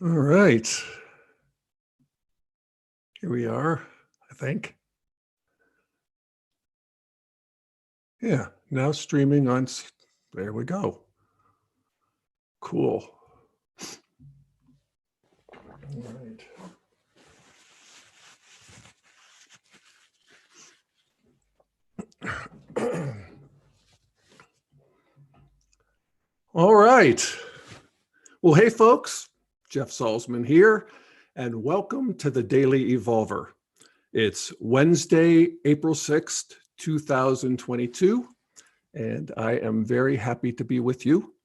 All right. Here we are, I think. Yeah, now streaming on, there we go. Cool. All right. All right. Well, hey, folks, Jeff Salzman here, and welcome to the Daily Evolver. It's Wednesday, April 6th, 2022, and I am very happy to be with you.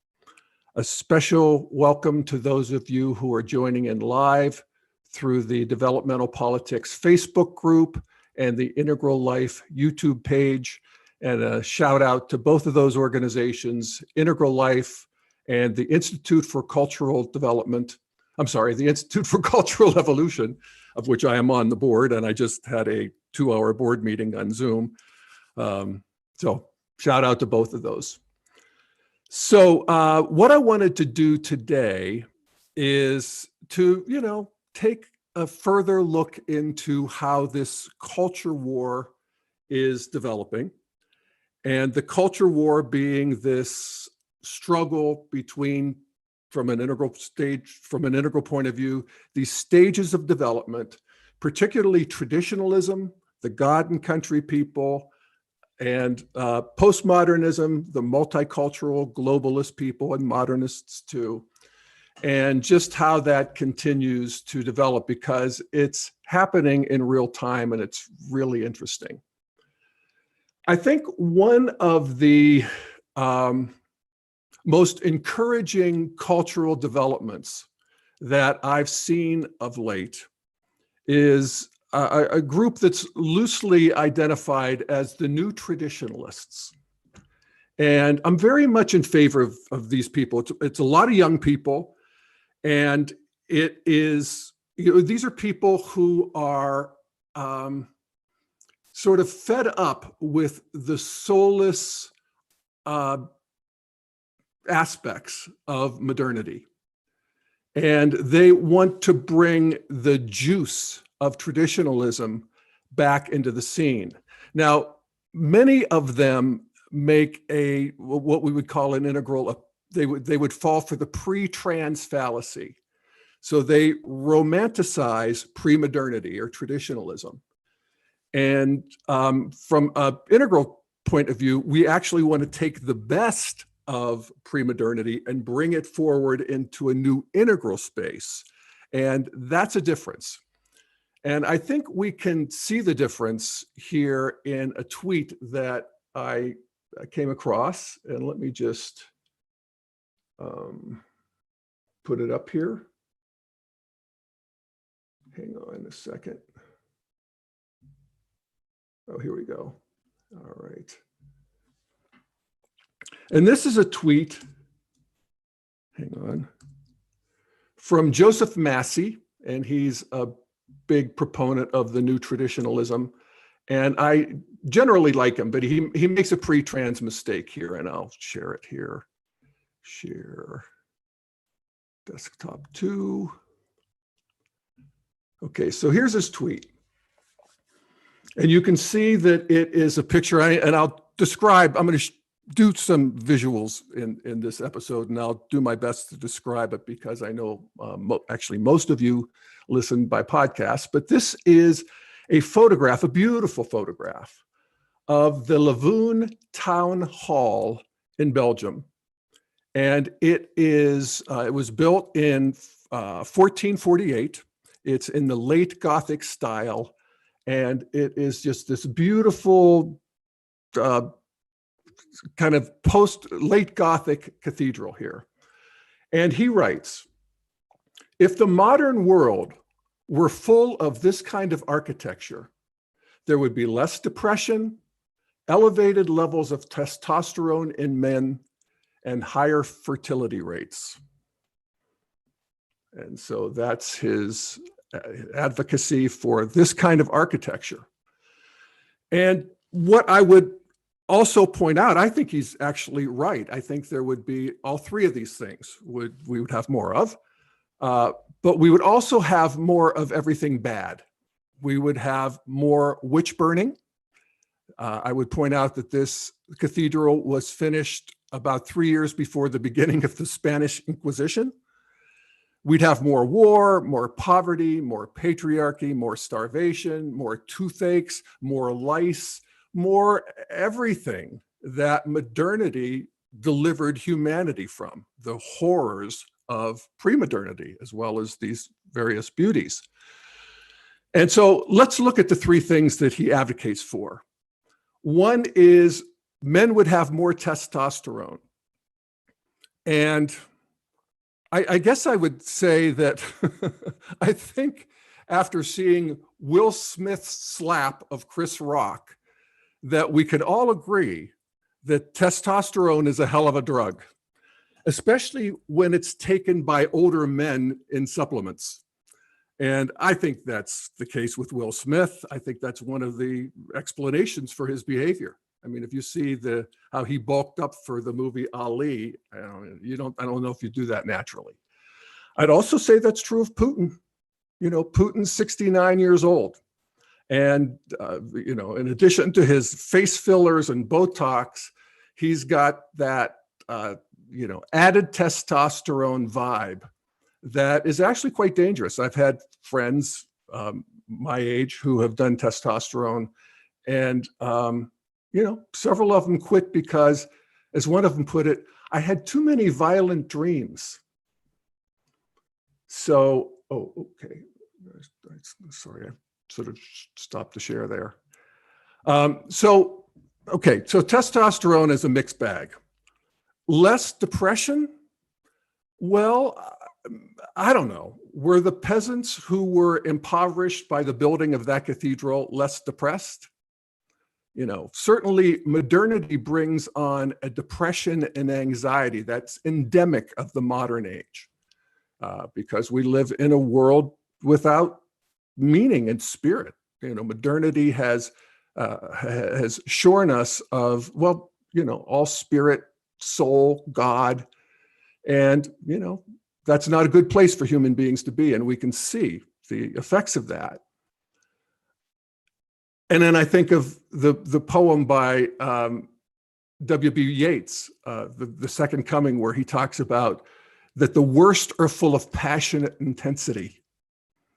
A special welcome to those of you who are joining in live through the Developmental Politics Facebook group and the Integral Life YouTube page. And a shout out to both of those organizations, Integral Life and the Institute for Cultural Development. The Institute for Cultural Evolution, of which I am on the board. And I just had a 2-hour board meeting on Zoom. So shout out to both of those. So what I wanted to do today is to, take a further look into how this culture war is developing. And the culture war being this struggle between, from an integral point of view, these stages of development, particularly traditionalism, the God and country people, and postmodernism, the multicultural globalist people and modernists too, and just how that continues to develop because it's happening in real time and it's really interesting. I think one of the most encouraging cultural developments that I've seen of late is a group that's loosely identified as the new traditionalists. And I'm very much in favor of these people. It's a lot of young people, and it is, these are people who are sort of fed up with the soulless aspects of modernity. And they want to bring the juice of traditionalism back into the scene. Now, many of them make what we would call an integral, they would fall for the pre-trans fallacy. So they romanticize pre-modernity or traditionalism. And from an integral point of view, we actually want to take the best of pre-modernity and bring it forward into a new integral space. And that's a difference. And I think we can see the difference here in a tweet that I came across. And let me just put it up here. Hang on a second. Oh, here we go. All right. And this is a tweet, hang on, from Joseph Massey, and he's a big proponent of the new traditionalism. And I generally like him, but he makes a pre-trans mistake here, and I'll share it here. Share desktop 2. Okay, so here's his tweet. And you can see that it is a picture, and I'll describe, I'm going to do some visuals in this episode, and I'll do my best to describe it because I know actually most of you listen by podcast, but this is a photograph, a beautiful photograph of the Voon town hall in Belgium. And it was built in 1448. It's in the late Gothic style. And it is just this beautiful kind of late Gothic cathedral here. And he writes, if the modern world were full of this kind of architecture, there would be less depression, elevated levels of testosterone in men, and higher fertility rates. And so that's his advocacy for this kind of architecture. And what I would also point out, I think he's actually right. I think there would be all three of these things we would have more of. But we would also have more of everything bad. We would have more witch burning. I would point out that this cathedral was finished about 3 years before the beginning of the Spanish Inquisition. We'd have more war, more poverty, more patriarchy, more starvation, more toothaches, more lice, more everything that modernity delivered humanity from, the horrors of pre-modernity, as well as these various beauties. And so let's look at the three things that he advocates for. One is men would have more testosterone. And I guess I would say that I think after seeing Will Smith's slap of Chris Rock, that we could all agree that testosterone is a hell of a drug, especially when it's taken by older men in supplements. And I think that's the case with Will Smith. I think that's one of the explanations for his behavior. I mean, if you see how he bulked up for the movie Ali, I don't know if you do that naturally. I'd also say that's true of Putin. You know, Putin's 69 years old. And, in addition to his face fillers and Botox, he's got that, added testosterone vibe that is actually quite dangerous. I've had friends my age who have done testosterone, and several of them quit because, as one of them put it, I had too many violent dreams. So, okay. Sorry, I sort of stopped the share there. So testosterone is a mixed bag. Less depression? Well, I don't know. Were the peasants who were impoverished by the building of that cathedral less depressed? Certainly modernity brings on a depression and anxiety that's endemic of the modern age, because we live in a world without meaning and spirit. Modernity has shorn us of, all spirit, soul, God, and, that's not a good place for human beings to be. And we can see the effects of that. And then I think of the poem by W.B. Yeats, the Second Coming, where he talks about that the worst are full of passionate intensity.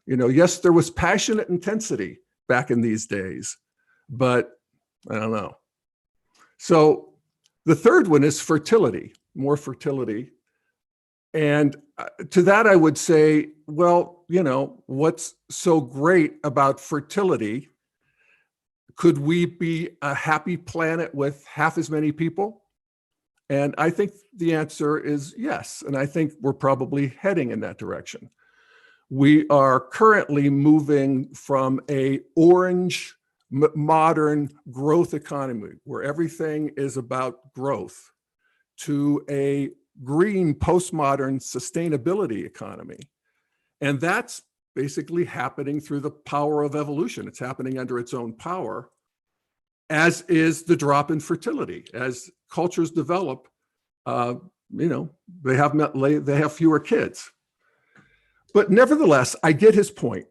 Yes, there was passionate intensity back in these days, but I don't know. So the third one is fertility, more fertility. And to that, I would say, well, what's so great about fertility? Could we be a happy planet with half as many people? And I think the answer is yes. And I think we're probably heading in that direction. We are currently moving from a orange, modern growth economy where everything is about growth to a green, postmodern sustainability economy. And that's basically happening through the power of evolution. It's happening under its own power, as is the drop in fertility. As cultures develop, they have fewer kids. But nevertheless, I get his point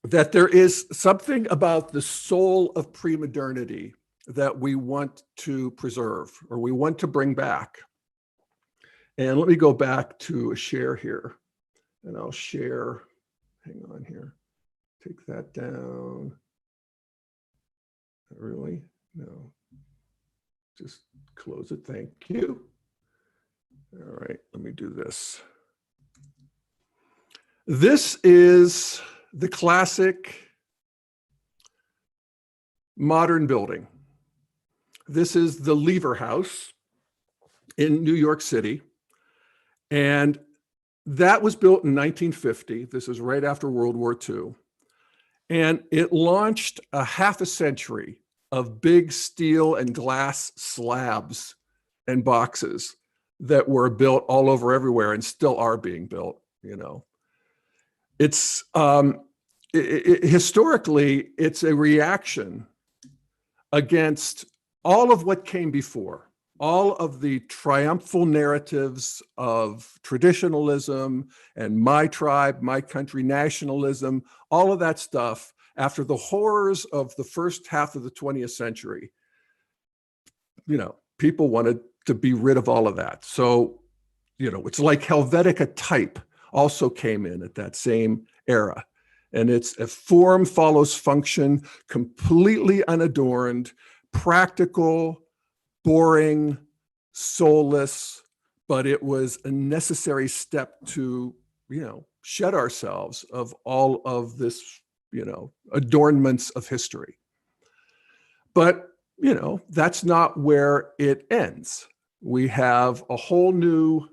that there is something about the soul of pre-modernity that we want to preserve, or we want to bring back. And let me go back to a share here, and I'll share, hang on here, take that down. Really? No, just close it, thank you. All right, let me do this. This is the classic modern building. This is the Lever House in New York City. And that was built in 1950. This is right after World War II. And it launched a half a century of big steel and glass slabs and boxes that were built all over everywhere and still are being built, It's historically, it's a reaction against all of what came before, all of the triumphal narratives of traditionalism and my tribe, my country nationalism, all of that stuff, after the horrors of the first half of the 20th century, people wanted to be rid of all of that. So, it's like Helvetica type also came in at that same era. And it's a form follows function, completely unadorned, practical, boring, soulless, but it was a necessary step to, shed ourselves of all of this, adornments of history. But, that's not where it ends. We have a whole new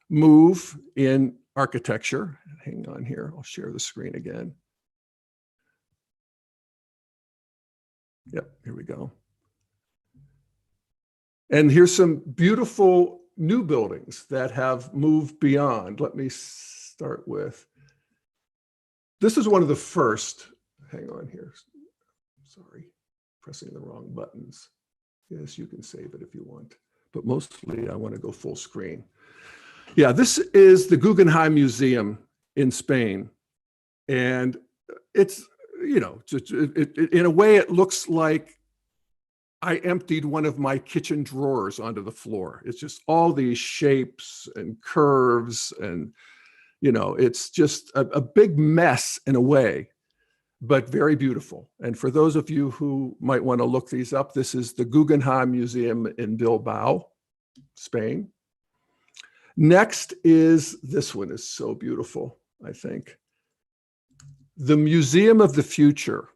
move in architecture. Hang on here, I'll share the screen again. Yep, here we go. And here's some beautiful new buildings that have moved beyond. Let me start with, this is one of the first, hang on here. Sorry, pressing the wrong buttons. Yes, you can save it if you want, but mostly I want to go full screen. Yeah, this is the Guggenheim Museum in Spain. And it's, in a way it looks like I emptied one of my kitchen drawers onto the floor. It's just all these shapes and curves and, it's just a big mess in a way, but very beautiful. And for those of you who might want to look these up, this is the Guggenheim Museum in Bilbao, Spain. Next is, this one is so beautiful, I think. The Museum of the Future,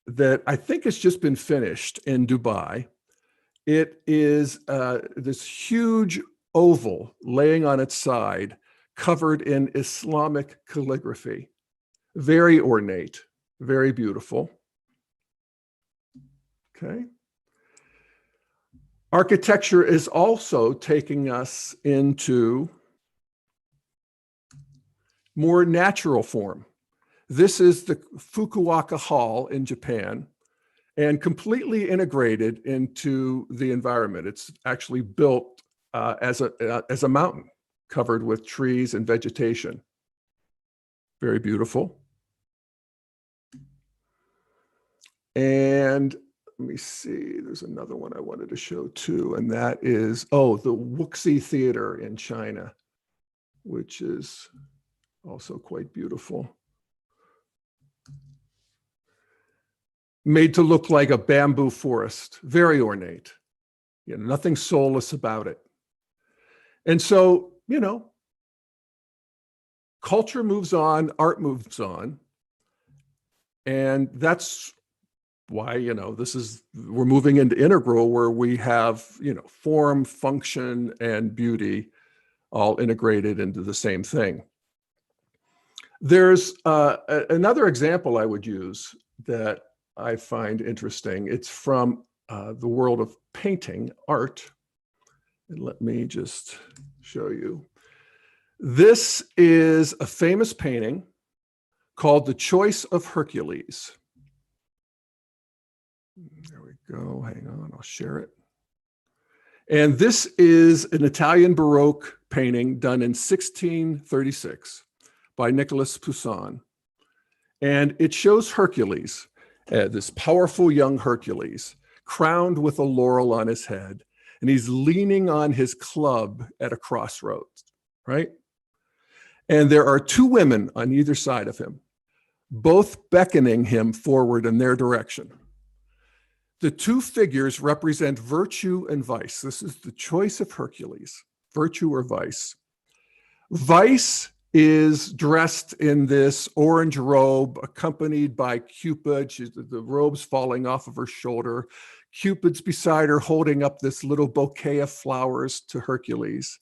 that I think has just been finished in Dubai. It is this huge oval laying on its side, covered in Islamic calligraphy. Very ornate, very beautiful. Okay. Architecture is also taking us into more natural form. This is the Fukuoka Hall in Japan, and completely integrated into the environment. It's actually built as a mountain covered with trees and vegetation. Very beautiful. And let me see, there's another one I wanted to show too, and that is, the Wooksy Theater in China, which is also quite beautiful. Made to look like a bamboo forest, very ornate, nothing soulless about it. And so, culture moves on, art moves on, and that's why, we're moving into integral, where we have, form, function, and beauty all integrated into the same thing. There's another example I would use that I find interesting. It's from the world of painting, art. And let me just show you. This is a famous painting called The Choice of Hercules. There we go. Hang on, I'll share it. And this is an Italian Baroque painting done in 1636 by Nicholas Poussin. And it shows Hercules, this powerful young Hercules, crowned with a laurel on his head. And he's leaning on his club at a crossroads, right? And there are two women on either side of him, both beckoning him forward in their direction. The two figures represent virtue and vice. This is the choice of Hercules, virtue or vice. Vice is dressed in this orange robe accompanied by Cupid. The robe's falling off of her shoulder. Cupid's beside her holding up this little bouquet of flowers to Hercules.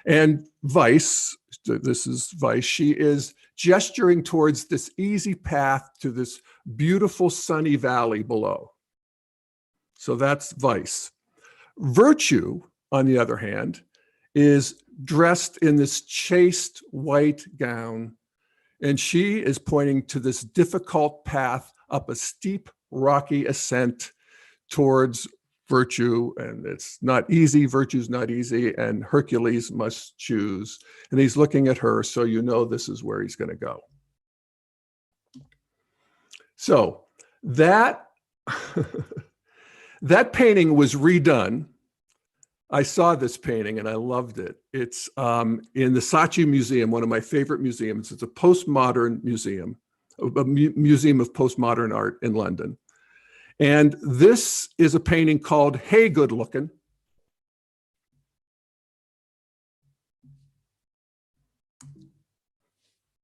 And vice, this is vice, she is gesturing towards this easy path to this beautiful sunny valley below. So that's vice. Virtue, on the other hand, is dressed in this chaste white gown, and she is pointing to this difficult path up a steep, rocky ascent towards virtue, and it's not easy. Virtue's not easy, and Hercules must choose. And he's looking at her, so you know this is where he's going to go. So that that painting was redone. I saw this painting and I loved it. It's in the Saatchi Museum, one of my favorite museums. It's a postmodern museum, a museum of postmodern art in London. And this is a painting called Hey Good Looking.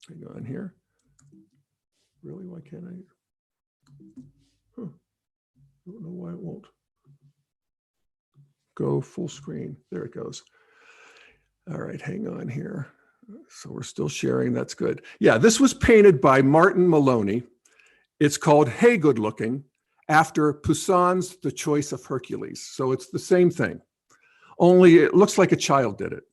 Hang on here. Really, why can't I? Huh. I don't know why it won't go full screen. There it goes. All right, hang on here. So we're still sharing, that's good. Yeah, this was painted by Martin Maloney. It's called Hey Good Looking, after Poussin's The Choice of Hercules. So it's the same thing, only it looks like a child did it.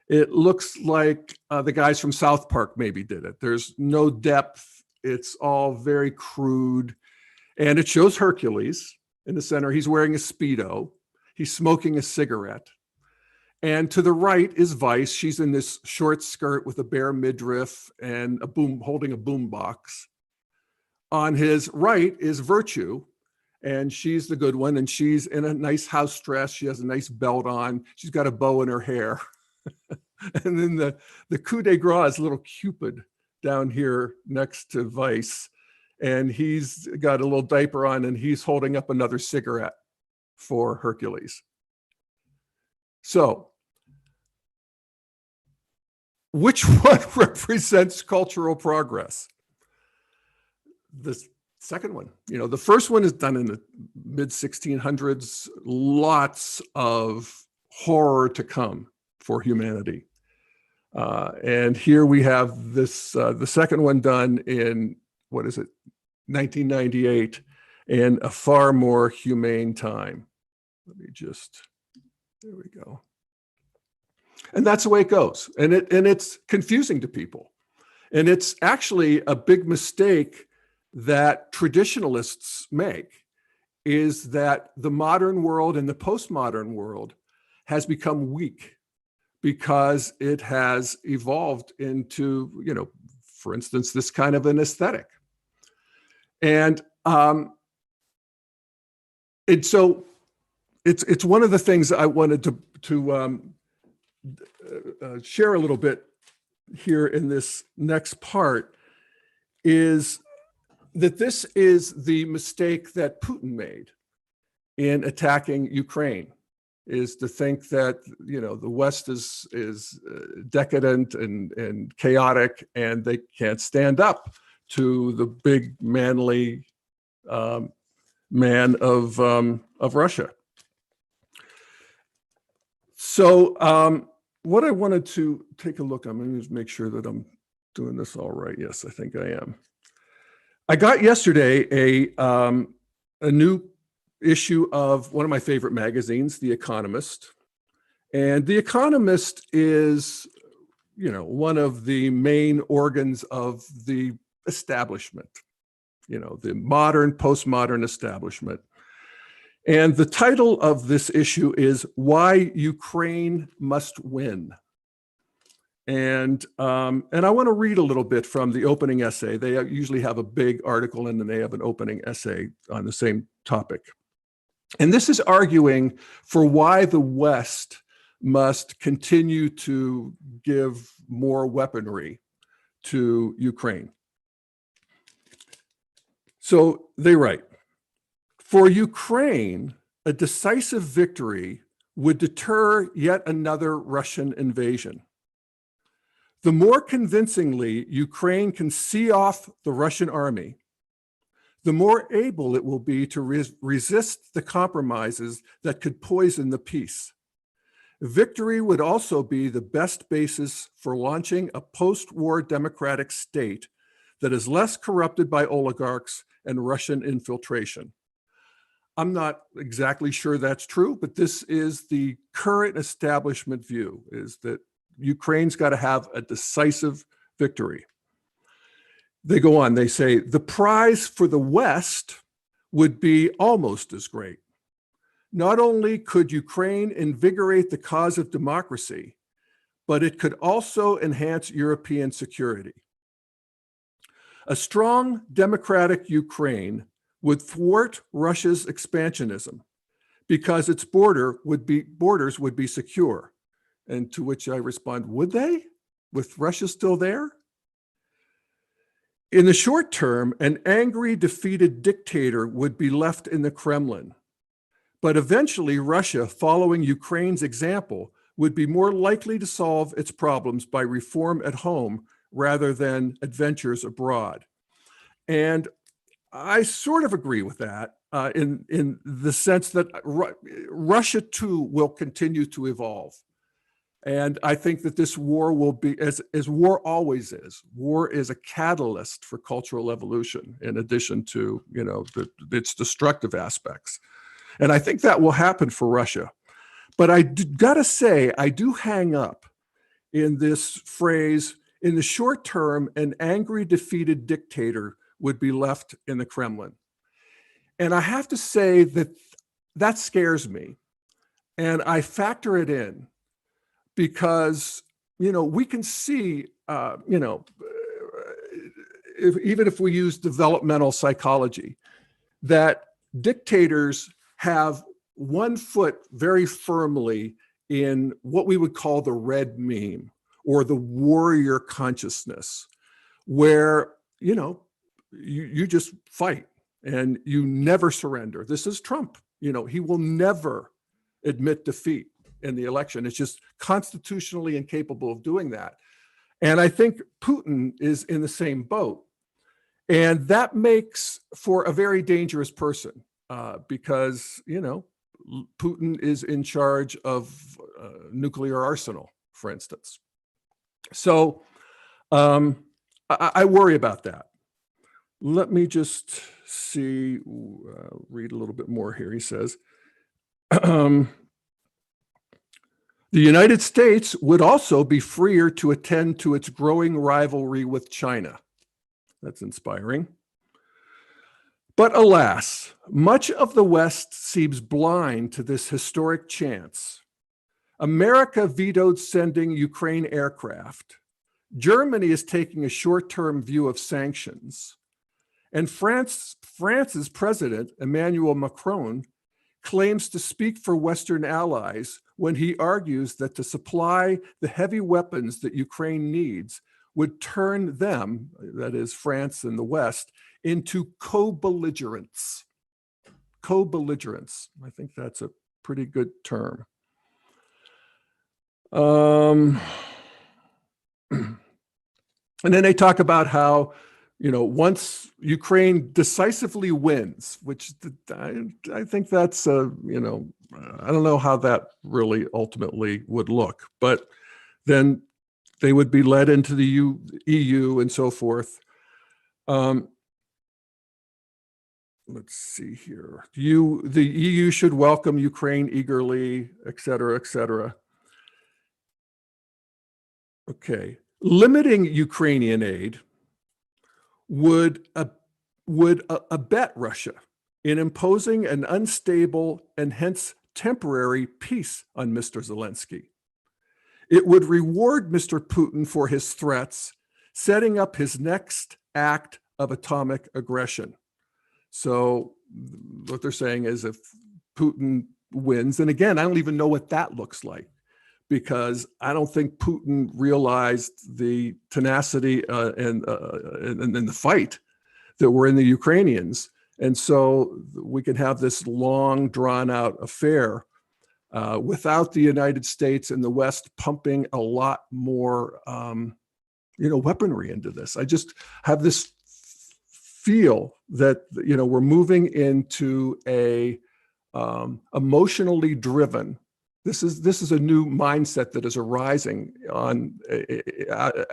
It looks like the guys from South Park maybe did it. There's no depth. It's all very crude. And it shows Hercules in the center. He's wearing a Speedo. He's smoking a cigarette. And to the right is Vice. She's in this short skirt with a bare midriff and holding a boom box. On his right is Virtue, and she's the good one, and she's in a nice house dress. She has a nice belt on. She's got a bow in her hair. And then the coup de grace is little Cupid down here next to Vice, and he's got a little diaper on, and he's holding up another cigarette for Hercules. So, which one represents cultural progress? The second one. You know, the first one is done in the mid-1600s. Lots of horror to come for humanity. And here we have this, the second one done in, 1998, in a far more humane time. Let me just, there we go. And that's the way it goes. And it's confusing to people. And it's actually a big mistake that traditionalists make, is that the modern world and the postmodern world has become weak because it has evolved into, for instance, this kind of an aesthetic. And so it's one of the things I wanted to share a little bit here in this next part, is that this is the mistake that Putin made in attacking Ukraine, is to think that the West is decadent and chaotic, and they can't stand up to the big manly man of Russia. So what I wanted to take a look, I'm going to just make sure that I'm doing this all right. Yes, I think I am. I got yesterday a new issue of one of my favorite magazines, The Economist. And The Economist is, one of the main organs of the establishment, the modern, postmodern establishment. And the title of this issue is Why Ukraine Must Win. And I want to read a little bit from the opening essay. They usually have a big article and then they have an opening essay on the same topic. And this is arguing for why the West must continue to give more weaponry to Ukraine. So they write, for Ukraine, a decisive victory would deter yet another Russian invasion. The more convincingly Ukraine can see off the Russian army, the more able it will be to resist the compromises that could poison the peace. Victory would also be the best basis for launching a post-war democratic state that is less corrupted by oligarchs and Russian infiltration. I'm not exactly sure that's true, but this is the current establishment view, is that Ukraine's got to have a decisive victory. They go on, they say, the prize for the West would be almost as great. Not only could Ukraine invigorate the cause of democracy, but it could also enhance European security. A strong democratic Ukraine would thwart Russia's expansionism because its borders would be secure. And to which I respond, would they? With Russia still there? In the short term, an angry, defeated dictator would be left in the Kremlin. But eventually, Russia, following Ukraine's example, would be more likely to solve its problems by reform at home rather than adventures abroad. And I sort of agree with that in the sense that Russia, too, will continue to evolve. And I think that this war will be, as war always is, war is a catalyst for cultural evolution in addition to, its destructive aspects. And I think that will happen for Russia. But I gotta say, I do hang up in this phrase, in the short term, an angry, defeated dictator would be left in the Kremlin. And I have to say that scares me. And I factor it in because, we can see, even if we use developmental psychology, that dictators have one foot very firmly in what we would call the red meme or the warrior consciousness, where, you just fight and you never surrender. This is Trump. He will never admit defeat in the election. It's just constitutionally incapable of doing that. And I think Putin is in the same boat. And that makes for a very dangerous person because, Putin is in charge of nuclear arsenal, for instance. So I worry about that. Let me just see, read a little bit more here. He says, the United States would also be freer to attend to its growing rivalry with China. That's inspiring. But alas, much of the West seems blind to this historic chance. America vetoed sending Ukraine aircraft. Germany is taking a short-term view of sanctions. And France's president, Emmanuel Macron, claims to speak for Western allies when he argues that to supply the heavy weapons that Ukraine needs would turn them, that is France and the West, into co-belligerents. Co-belligerents. I think that's a pretty good term. And then they talk about how, once Ukraine decisively wins, which I think that's, I don't know how that really ultimately would look, but then they would be led into the EU and so forth. Let's see here. The EU should welcome Ukraine eagerly, et cetera, et cetera. Okay. Limiting Ukrainian aid would abet Russia in imposing an unstable and hence temporary peace on Mr. Zelensky. It would reward Mr. Putin for his threats, setting up his next act of atomic aggression. So what they're saying is if Putin wins, and again, I don't even know what that looks like, because I don't think Putin realized the tenacity and the fight that were in the Ukrainians. And so we can have this long drawn out affair without the United States and the West pumping a lot more, weaponry into this. I just have this feel that, we're moving into a emotionally driven. This is a new mindset that is arising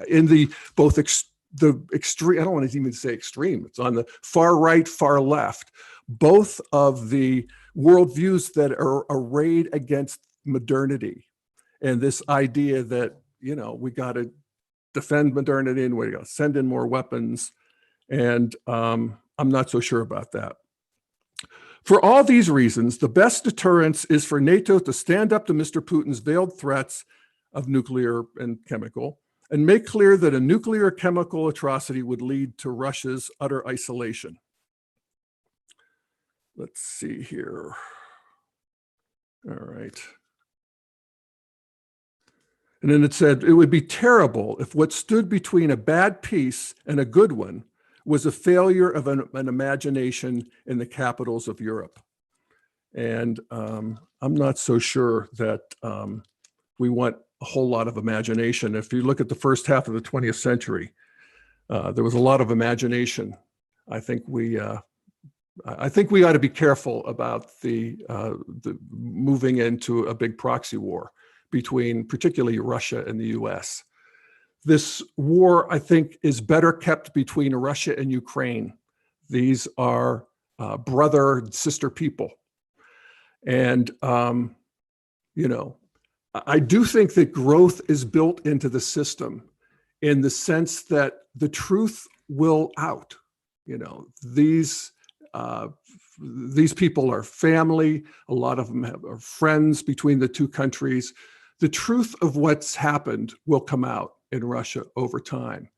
in the extreme. I don't want to even say extreme. It's on the far right, far left. Both of the worldviews that are arrayed against modernity, and this idea that we got to defend modernity and we got to send in more weapons. And I'm not so sure about that. For all these reasons, the best deterrence is for NATO to stand up to Mr. Putin's veiled threats of nuclear and chemical, and make clear that a nuclear chemical atrocity would lead to Russia's utter isolation. Let's see here. All right. And then it said, it would be terrible if what stood between a bad peace and a good one was a failure of an imagination in the capitals of Europe. And I'm not so sure that we want a whole lot of imagination. If you look at the first half of the 20th century, there was a lot of imagination. I think we ought to be careful about the moving into a big proxy war between particularly Russia and the US. This war, I think, is better kept between Russia and Ukraine. These are brother and sister people. And, you know, I do think that growth is built into the system in the sense that the truth will out. You know, these people are family. A lot of them are friends between the two countries. The truth of what's happened will come out in Russia over time.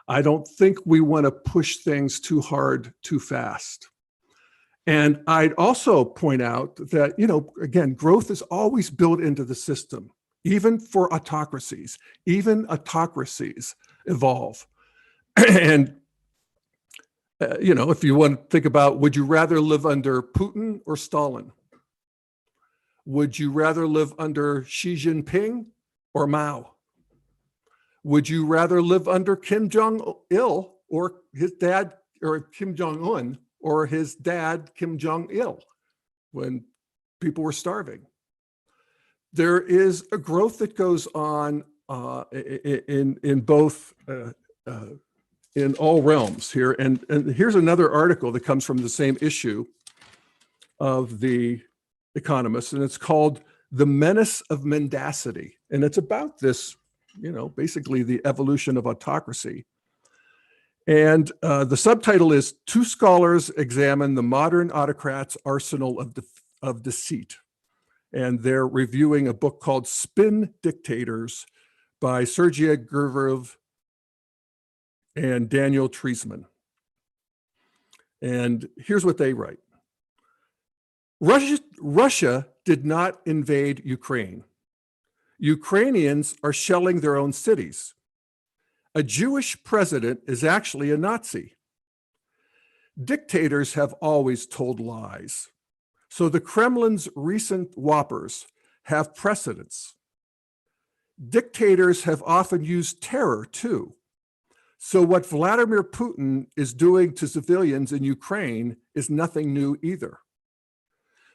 I don't think we want to push things too hard, too fast. And I'd also point out that, you know, again, growth is always built into the system, even for autocracies. Even autocracies evolve. And, you know, if you want to think about, would you rather live under Putin or Stalin? Would you rather live under Xi Jinping or Mao? Would you rather live under Kim Jong-il or his dad, or Kim Jong-un or his dad, Kim Jong-il, when people were starving? There is a growth that goes on in both, in all realms here. And here's another article that comes from the same issue of The Economist, and it's called The Menace of Mendacity. And it's about this, you know, basically the evolution of autocracy. And the subtitle is Two Scholars Examine the Modern Autocrat's Arsenal of Deceit. And they're reviewing a book called Spin Dictators by Sergei Gurevich and Daniel Treisman. And here's what they write. Russia did not invade Ukraine. Ukrainians are shelling their own cities. A Jewish president is actually a Nazi. Dictators have always told lies. So the Kremlin's recent whoppers have precedence. Dictators have often used terror too. So what Vladimir Putin is doing to civilians in Ukraine is nothing new either.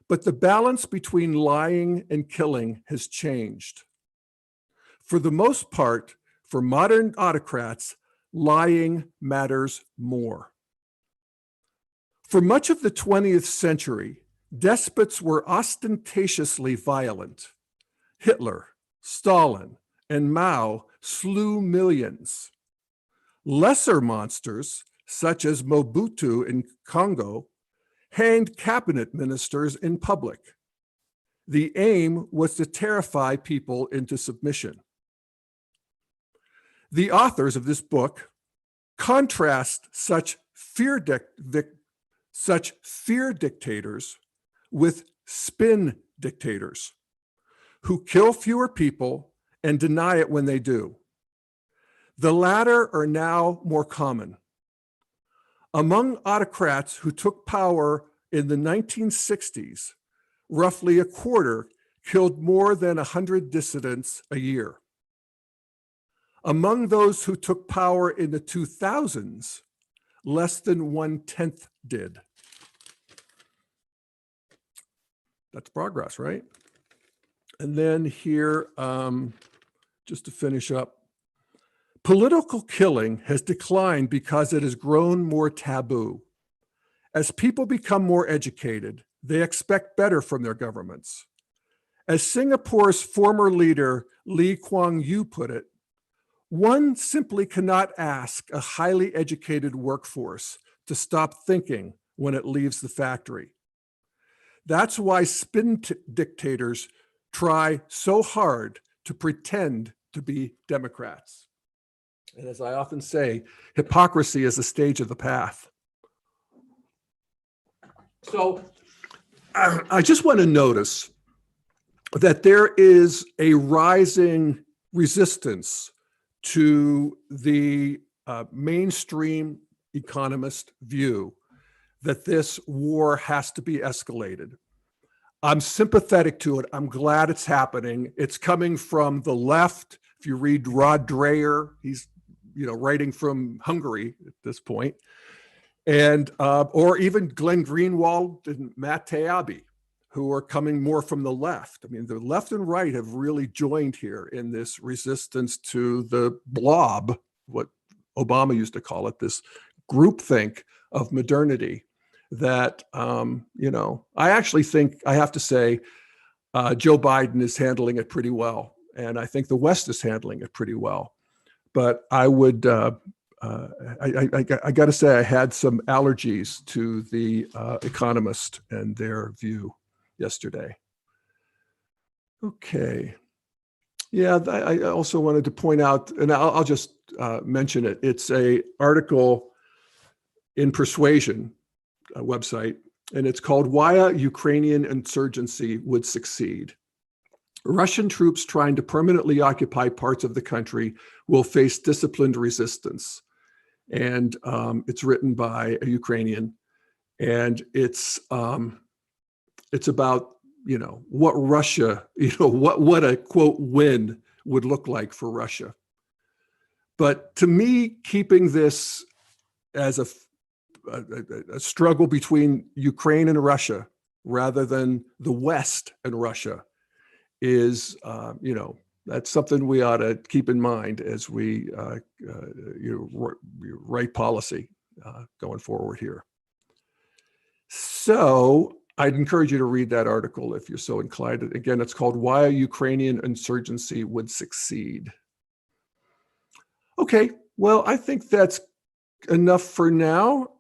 But the balance between lying and killing has changed. For the most part, for modern autocrats, lying matters more. For much of the 20th century, despots were ostentatiously violent. Hitler, Stalin, and Mao slew millions. Lesser monsters, such as Mobutu in Congo, hanged cabinet ministers in public. The aim was to terrify people into submission. The authors of this book contrast such fear dictators with spin dictators who kill fewer people and deny it when they do. The latter are now more common. Among autocrats who took power in the 1960s, roughly a quarter killed more than 100 dissidents a year. Among those who took power in the 2000s, less than 1/10 did. That's progress, right? And then here, just to finish up, political killing has declined because it has grown more taboo. As people become more educated, they expect better from their governments. As Singapore's former leader, Lee Kuan Yew, put it, one simply cannot ask a highly educated workforce to stop thinking when it leaves the factory. That's why spin dictators try so hard to pretend to be Democrats. And as I often say, hypocrisy is a stage of the path. So I just want to notice that there is a rising resistance to the mainstream economist view that this war has to be escalated. I'm sympathetic to it. I'm glad it's happening. It's coming from the left. If you read Rod Dreher, he's writing from Hungary at this point, and or even Glenn Greenwald and Matt Taibbi, who are coming more from the left. I mean, the left and right have really joined here in this resistance to the blob, what Obama used to call it, this groupthink of modernity that, I actually think, I have to say, Joe Biden is handling it pretty well. And I think the West is handling it pretty well. But I would, I got to say, I had some allergies to the Economist and their view yesterday. Okay. Yeah, I also wanted to point out, and I'll just mention it. It's a article in Persuasion, a website, and it's called "Why a Ukrainian Insurgency Would Succeed." Russian troops trying to permanently occupy parts of the country will face disciplined resistance. And it's written by a Ukrainian, and it's about what Russia, what a quote win would look like for Russia. But to me, keeping this as a struggle between Ukraine and Russia rather than the West and Russia is, that's something we ought to keep in mind as we write policy going forward here. So I'd encourage you to read that article if you're so inclined. Again, it's called "Why a Ukrainian Insurgency Would Succeed." Okay, well, I think that's enough for now.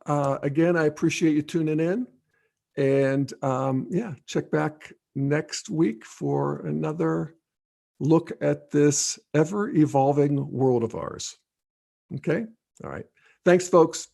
Again, I appreciate you tuning in. And check back next week for another look at this ever-evolving world of ours. Okay? All right. Thanks, folks.